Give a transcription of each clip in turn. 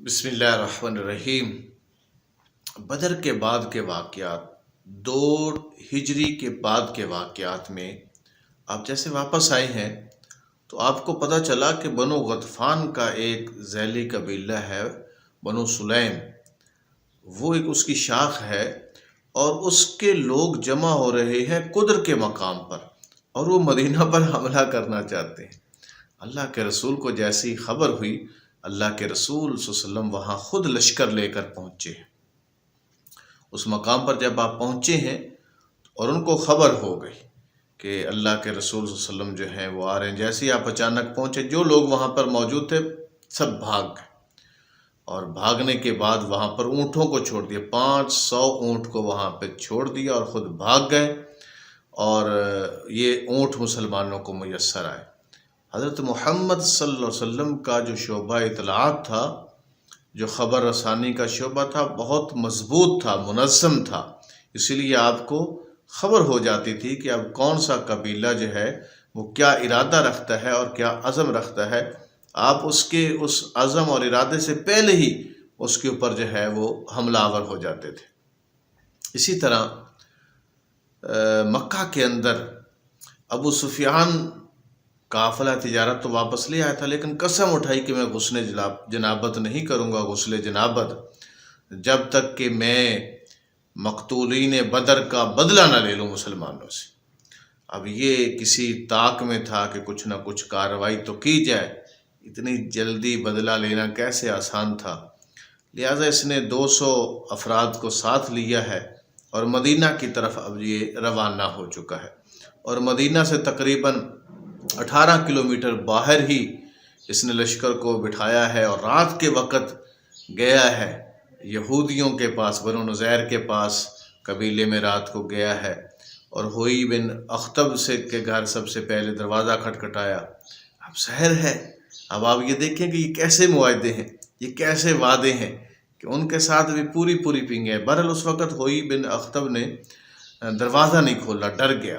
بسم اللہ الرحمن الرحیم۔ بدر کے بعد کے واقعات، دو ہجری کے بعد کے واقعات میں آپ جیسے واپس آئے ہیں تو آپ کو پتہ چلا کہ بنو غطفان کا ایک ذیلی قبیلہ ہے، بنو سلیم، وہ ایک اس کی شاخ ہے اور اس کے لوگ جمع ہو رہے ہیں قدر کے مقام پر اور وہ مدینہ پر حملہ کرنا چاہتے ہیں۔ اللہ کے رسول کو جیسی خبر ہوئی، اللہ کے رسول صلی اللہ علیہ وسلم وہاں خود لشکر لے کر پہنچے ہیں۔ اس مقام پر جب آپ پہنچے ہیں اور ان کو خبر ہو گئی کہ اللہ کے رسول صلی اللہ علیہ وسلم جو ہیں وہ آ رہے ہیں، جیسے ہی آپ اچانک پہنچے جو لوگ وہاں پر موجود تھے سب بھاگ گئے، اور بھاگنے کے بعد وہاں پر اونٹوں کو چھوڑ دیا، 500 اونٹ کو وہاں پہ چھوڑ دیا اور خود بھاگ گئے، اور یہ اونٹ مسلمانوں کو میسر آئے۔ حضرت محمد صلی اللہ علیہ وسلم کا جو شعبہ اطلاعات تھا، جو خبر رسانی کا شعبہ تھا، بہت مضبوط تھا، منظم تھا، اسی لیے آپ کو خبر ہو جاتی تھی کہ اب کون سا قبیلہ جو ہے وہ کیا ارادہ رکھتا ہے اور کیا عزم رکھتا ہے۔ آپ اس عزم اور ارادے سے پہلے ہی اس کے اوپر جو ہے وہ حملہ آور ہو جاتے تھے۔ اسی طرح مکہ کے اندر ابو سفیان قافلہ تجارت تو واپس لے آیا تھا، لیکن قسم اٹھائی کہ میں غسل جنابت نہیں کروں گا، غسل جنابت، جب تک کہ میں مقتولین بدر کا بدلہ نہ لے لوں مسلمانوں سے۔ اب یہ کسی طاق میں تھا کہ کچھ نہ کچھ کارروائی تو کی جائے، اتنی جلدی بدلہ لینا کیسے آسان تھا، لہٰذا اس نے 200 افراد کو ساتھ لیا ہے اور مدینہ کی طرف اب یہ روانہ ہو چکا ہے، اور مدینہ سے تقریباً 18 کلومیٹر باہر ہی اس نے لشکر کو بٹھایا ہے، اور رات کے وقت گیا ہے یہودیوں کے پاس، بنو نذیر کے پاس قبیلے میں رات کو گیا ہے، اور ہوئی بن اخطب سے کے گھر سب سے پہلے دروازہ کھٹکھٹایا۔ اب سحر ہے، اب آپ یہ دیکھیں کہ یہ کیسے معاہدے ہیں، یہ کیسے وعدے ہیں کہ ان کے ساتھ بھی پوری پنگے ہیں۔ بہرحال اس وقت ہوئی بن اخطب نے دروازہ نہیں کھولا، ڈر گیا،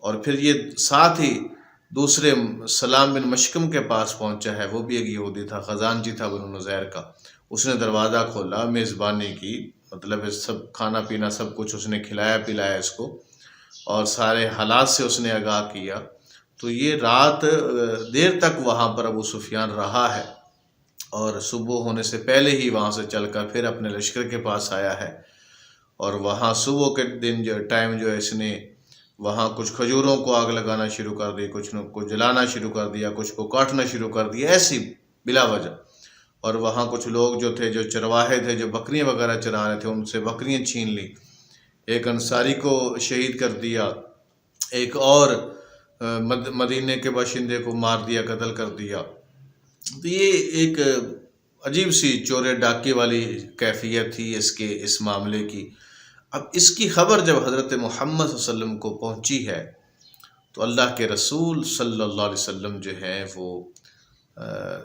اور پھر یہ ساتھ ہی دوسرے سلام بن مشکم کے پاس پہنچا ہے، وہ بھی ایک یہودی تھا، خزانچی تھا بنو نذیر کا، اس نے دروازہ کھولا، میزبانی کی، مطلب سب کھانا پینا سب کچھ اس نے کھلایا پلایا اس کو، اور سارے حالات سے اس نے آگاہ کیا۔ تو یہ رات دیر تک وہاں پر ابو سفیان رہا ہے، اور صبح ہونے سے پہلے ہی وہاں سے چل کر پھر اپنے لشکر کے پاس آیا ہے، اور وہاں صبح کے دن ٹائم جو ہے اس نے وہاں کچھ کھجوروں کو آگ لگانا شروع کر دی، کچھ کو جلانا شروع کر دیا، کچھ کو کاٹنا شروع کر دیا، ایسی بلا وجہ، اور وہاں کچھ لوگ جو تھے، جو چرواہے تھے، جو بکریاں وغیرہ چرا رہے تھے، ان سے بکریاں چھین لی، ایک انصاری کو شہید کر دیا، ایک اور مدینے کے باشندے کو مار دیا، قتل کر دیا۔ تو یہ ایک عجیب سی چورے ڈاکے والی کیفیت تھی اس معاملے کی۔ اب اس کی خبر جب حضرت محمد صلی اللہ علیہ وسلم کو پہنچی ہے تو اللہ کے رسول صلی اللہ علیہ وسلم جو ہیں وہ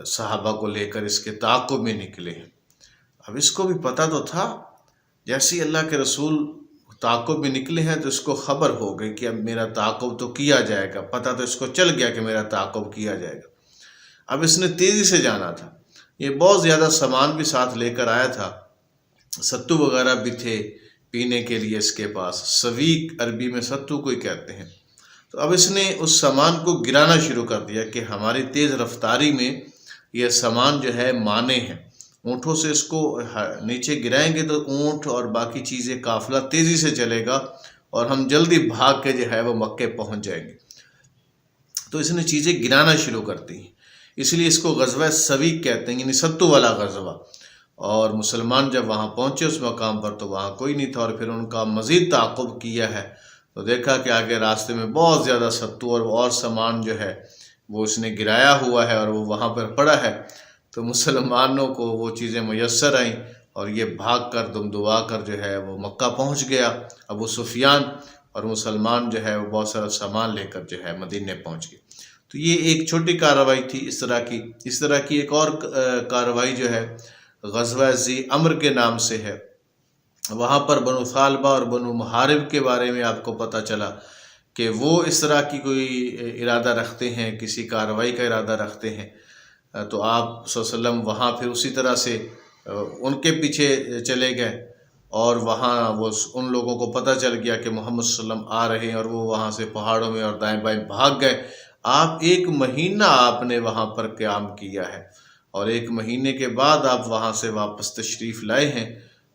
صحابہ کو لے کر اس کے تعاقب میں نکلے ہیں۔ اب اس کو بھی پتہ تو تھا، جیسے ہی اللہ کے رسول تعاقب میں نکلے ہیں تو اس کو خبر ہو گئی کہ اب میرا تعاقب تو کیا جائے گا، پتہ تو اس کو چل گیا کہ میرا تعاقب کیا جائے گا۔ اب اس نے تیزی سے جانا تھا، یہ بہت زیادہ سامان بھی ساتھ لے کر آیا تھا، ستو وغیرہ بھی تھے پینے کے لیے اس کے پاس، سویق عربی میں ستو کو ہی کہتے ہیں۔ تو اب اس نے اس سامان کو گرانا شروع کر دیا کہ ہماری تیز رفتاری میں یہ سامان جو ہے مانے ہیں، اونٹوں سے اس کو نیچے گرائیں گے تو اونٹ اور باقی چیزیں قافلہ تیزی سے چلے گا اور ہم جلدی بھاگ کے جو ہے وہ مکے پہنچ جائیں گے۔ تو اس نے چیزیں گرانا شروع کر دی، اس لیے اس کو غزوہ سویق کہتے ہیں، یعنی ستو والا غزوہ۔ اور مسلمان جب وہاں پہنچے اس مقام پر تو وہاں کوئی نہیں تھا، اور پھر ان کا مزید تعاقب کیا ہے تو دیکھا کہ آگے راستے میں بہت زیادہ ستو اور سامان جو ہے وہ اس نے گرایا ہوا ہے اور وہ وہاں پر پڑا ہے۔ تو مسلمانوں کو وہ چیزیں میسر آئیں اور یہ بھاگ کر دمدبا کر جو ہے وہ مکہ پہنچ گیا ابو سفیان، اور مسلمان جو ہے وہ بہت سارا سامان لے کر جو ہے مدینے پہنچ گئے۔ تو یہ ایک چھوٹی کارروائی تھی اس طرح کی ایک اور کارروائی جو ہے غزوہ ذی امر کے نام سے ہے، وہاں پر بنو ثعلبہ اور بنو محارب کے بارے میں آپ کو پتہ چلا کہ وہ اس طرح کی کوئی ارادہ رکھتے ہیں، کسی کارروائی کا ارادہ رکھتے ہیں، تو آپ صلی اللہ علیہ وسلم وہاں پھر اسی طرح سے ان کے پیچھے چلے گئے، اور وہاں وہ ان لوگوں کو پتہ چل گیا کہ محمد صلی اللہ علیہ وسلم آ رہے ہیں، اور وہ وہاں سے پہاڑوں میں اور دائیں بائیں بھاگ گئے۔ آپ 1 مہینہ آپ نے وہاں پر قیام کیا ہے، اور 1 مہینے کے بعد آپ وہاں سے واپس تشریف لائے ہیں،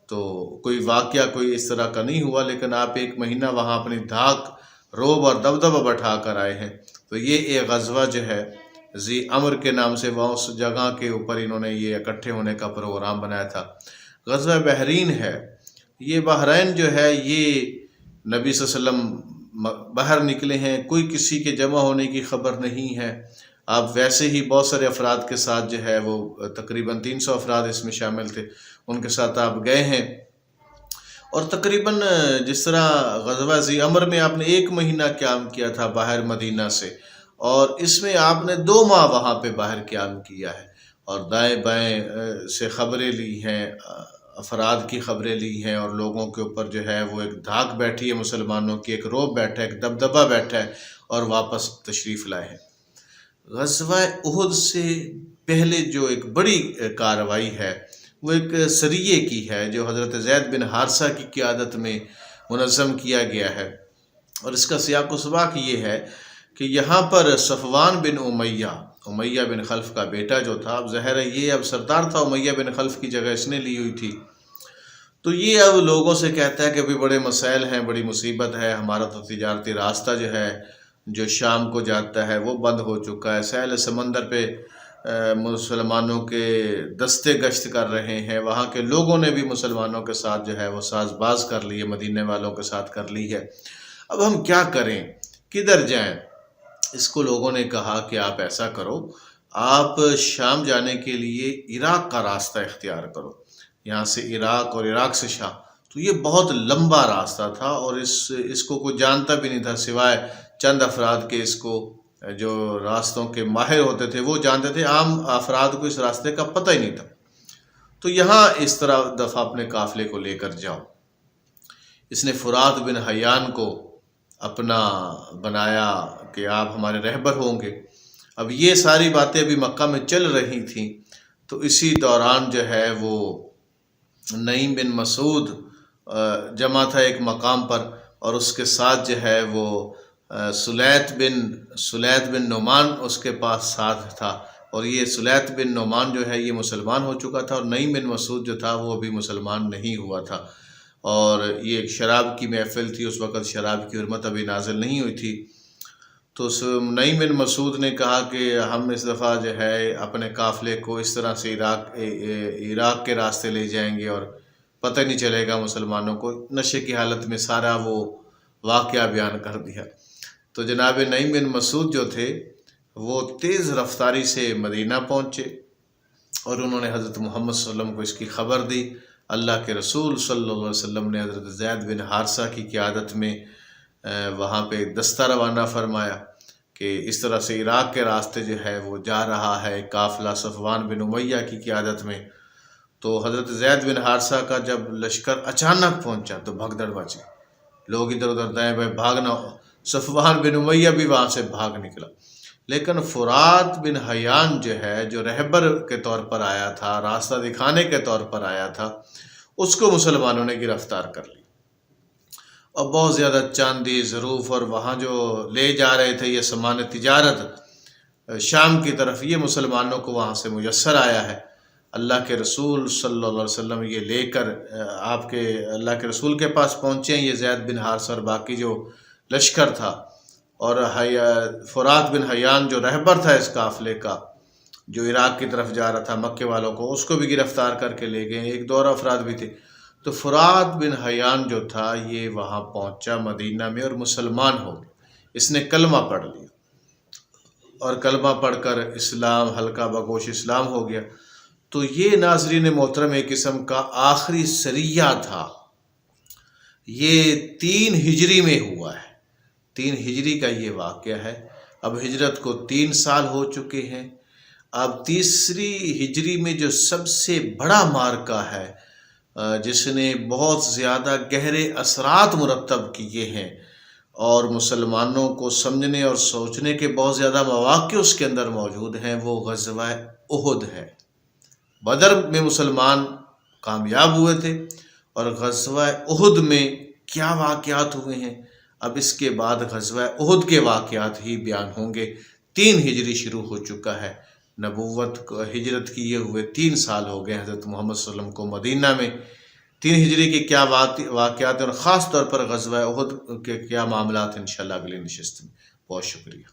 تو کوئی واقعہ کوئی اس طرح کا نہیں ہوا، لیکن آپ 1 مہینہ وہاں اپنی دھاک، روب اور دبدبہ بٹھا کر آئے ہیں۔ تو یہ ایک غزوہ جو ہے ذی امر کے نام سے، وہاں اس جگہ کے اوپر انہوں نے یہ اکٹھے ہونے کا پروگرام بنایا تھا۔ غزوہ بحرین ہے، یہ بحرین جو ہے، یہ نبی صلی اللہ علیہ وسلم باہر نکلے ہیں، کوئی کسی کے جمع ہونے کی خبر نہیں ہے۔ آپ ویسے ہی بہت سارے افراد کے ساتھ جو ہے وہ تقریباً 300 افراد اس میں شامل تھے، ان کے ساتھ آپ گئے ہیں، اور تقریباً جس طرح غزوہ ذی امر میں آپ نے 1 مہینہ قیام کیا تھا باہر مدینہ سے، اور اس میں آپ نے 2 ماہ وہاں پہ باہر قیام کیا ہے، اور دائیں بائیں سے خبریں لی ہیں، افراد کی خبریں لی ہیں، اور لوگوں کے اوپر جو ہے وہ ایک دھاک بیٹھی ہے، مسلمانوں کی ایک روب بیٹھا ہے، ایک دبدبہ بیٹھا ہے، اور واپس تشریف لائے ہیں۔ غزوہ احد سے پہلے جو ایک بڑی کارروائی ہے، وہ ایک سریے کی ہے، جو حضرت زید بن حارثہ کی قیادت میں منظم کیا گیا ہے، اور اس کا سیاق و سباق یہ ہے کہ یہاں پر صفوان بن امیہ بن خلف کا بیٹا جو تھا، اب ظاہر ہے یہ اب سردار تھا، امیہ بن خلف کی جگہ اس نے لی ہوئی تھی، تو یہ اب لوگوں سے کہتا ہے کہ بھی بڑے مسائل ہیں، بڑی مصیبت ہے، ہمارا تو تجارتی راستہ جو ہے، جو شام کو جاتا ہے، وہ بند ہو چکا ہے، ساحل سمندر پہ مسلمانوں کے دستے گشت کر رہے ہیں، وہاں کے لوگوں نے بھی مسلمانوں کے ساتھ جو ہے وہ ساز باز کر لی ہے، مدینے والوں کے ساتھ کر لی ہے، اب ہم کیا کریں، کدھر جائیں؟ اس کو لوگوں نے کہا کہ آپ ایسا کرو، آپ شام جانے کے لیے عراق کا راستہ اختیار کرو، یہاں سے عراق اور عراق سے شام، تو یہ بہت لمبا راستہ تھا، اور اس کو کوئی جانتا بھی نہیں تھا سوائے چند افراد کے، اس کو جو راستوں کے ماہر ہوتے تھے وہ جانتے تھے، عام افراد کو اس راستے کا پتہ ہی نہیں تھا۔ تو یہاں اس طرح دفعہ اپنے قافلے کو لے کر جاؤ۔ اس نے فرات بن حیان کو اپنا بنایا کہ آپ ہمارے رہبر ہوں گے۔ اب یہ ساری باتیں ابھی مکہ میں چل رہی تھیں، تو اسی دوران جو ہے وہ نعیم بن مسعود جمع تھا ایک مقام پر، اور اس کے ساتھ جو ہے وہ سلیت بن نعمان اس کے پاس ساتھ تھا، اور یہ سلیت بن نعمان جو ہے یہ مسلمان ہو چکا تھا، اور نعیم بن مسعود جو تھا وہ ابھی مسلمان نہیں ہوا تھا، اور یہ ایک شراب کی محفل تھی، اس وقت شراب کی حرمت ابھی نازل نہیں ہوئی تھی۔ تو نعیم بن مسعود نے کہا کہ ہم اس دفعہ جو ہے اپنے قافلے کو اس طرح سے عراق کے راستے لے جائیں گے، اور پتہ نہیں چلے گا مسلمانوں کو، نشے کی حالت میں سارا وہ واقعہ بیان کر دیا۔ تو جناب نعیم بن مسعود جو تھے وہ تیز رفتاری سے مدینہ پہنچے، اور انہوں نے حضرت محمد صلی اللہ علیہ وسلم کو اس کی خبر دی۔ اللہ کے رسول صلی اللہ علیہ وسلم نے حضرت زید بن حارثہ کی قیادت میں وہاں پہ ایک دستہ روانہ فرمایا کہ اس طرح سے عراق کے راستے جو ہے وہ جا رہا ہے قافلہ صفوان بن امیہ کی قیادت میں۔ تو حضرت زید بن حارثہ کا جب لشکر اچانک پہنچا تو بھگدڑ مچ گئی، لوگ ادھر ادھر دائیں بائیں بھاگنا، صفوان بن امیہ بھی وہاں سے بھاگ نکلا، لیکن فرات بن حیان جو ہے، جو رہبر کے طور پر آیا تھا، راستہ دکھانے کے طور پر آیا تھا، اس کو مسلمانوں نے گرفتار کر لی، اور بہت زیادہ چاندی ظروف، اور وہاں جو لے جا رہے تھے یہ سامان تجارت شام کی طرف، یہ مسلمانوں کو وہاں سے میسر آیا ہے۔ اللہ کے رسول صلی اللہ علیہ وسلم یہ لے کر آپ کے اللہ کے رسول کے پاس پہنچے ہیں، یہ زید بن حارثہ اور باقی جو لشکر تھا، اور فرات بن حیان جو رہبر تھا اس قافلے کا، جو عراق کی طرف جا رہا تھا مکے والوں کو، اس کو بھی گرفتار کر کے لے گئے، ایک دو اور افراد بھی تھے۔ تو فرات بن حیان جو تھا یہ وہاں پہنچا مدینہ میں، اور مسلمان ہو گیا، اس نے کلمہ پڑھ لیا، اور کلمہ پڑھ کر اسلام ہلکا بگوش اسلام ہو گیا۔ تو یہ ناظرین محترم ایک قسم کا آخری سریہ تھا، یہ 3 ہجری میں ہوا ہے، 3 ہجری کا یہ واقعہ ہے۔ اب ہجرت کو 3 سال ہو چکے ہیں، اب تیسری ہجری میں جو سب سے بڑا معرکہ ہے، جس نے بہت زیادہ گہرے اثرات مرتب کیے ہیں، اور مسلمانوں کو سمجھنے اور سوچنے کے بہت زیادہ مواقع اس کے اندر موجود ہیں، وہ غزوہ احد ہے۔ بدر میں مسلمان کامیاب ہوئے تھے، اور غزوہ احد میں کیا واقعات ہوئے ہیں، اب اس کے بعد غزوہ احد کے واقعات ہی بیان ہوں گے۔ 3 ہجری شروع ہو چکا ہے، نبوت کو ہجرت کیے ہوئے 3 سال ہو گئے حضرت محمد صلی اللہ علیہ وسلم کو مدینہ میں۔ 3 ہجری کے کیا واقعات ہیں، اور خاص طور پر غزوہ احد کے کیا معاملات ہیں، انشاءاللہ اگلی نشست میں۔ بہت شکریہ۔